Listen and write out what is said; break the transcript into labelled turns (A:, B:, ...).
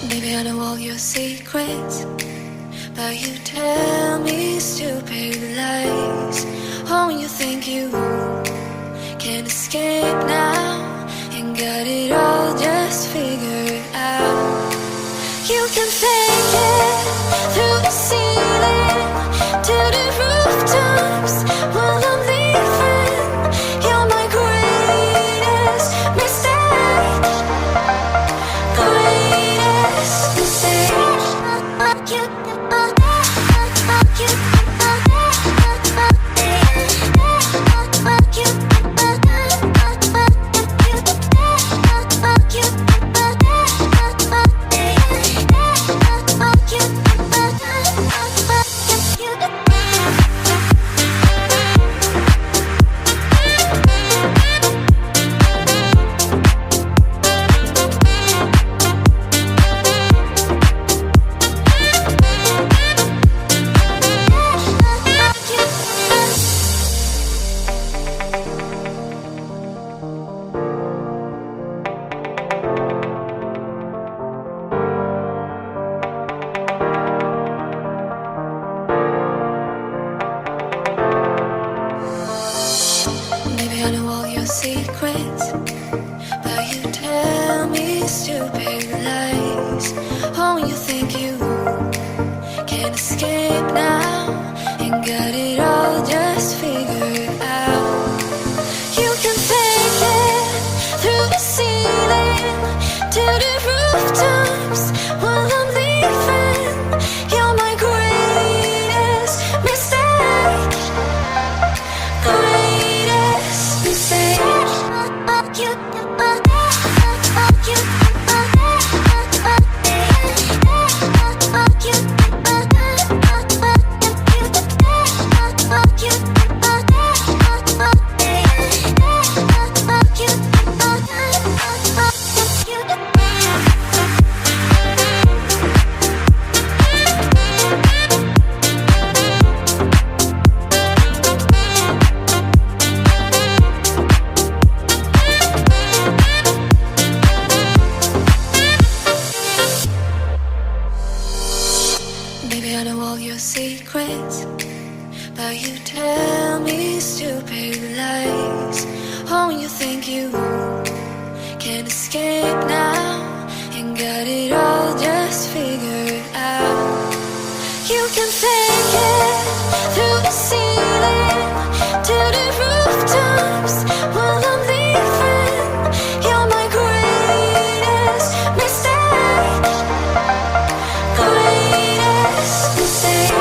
A: Baby, I know all your secrets, but you tell me stupid lies. Oh, you think you can escape now and got it all just figured out. You can fake it through the ceiling to the rooftops while I'm leaving. You're my greatest mistake, greatest mistake. Secrets, but you tell me stupid lies. Oh, you think you can escape now and got it all just figured out. You can fake it through the ceiling to the rooftops while I'm leaving. You're my greatest mistake, greatest mistake. Baby, I know all your secrets, but you tell me stupid lies. Oh, you think you can escape now and got it all just figured out. You can fake it through the ceiling to the rooftops while I'm leaving. You're my greatest mistake, greatest mistake.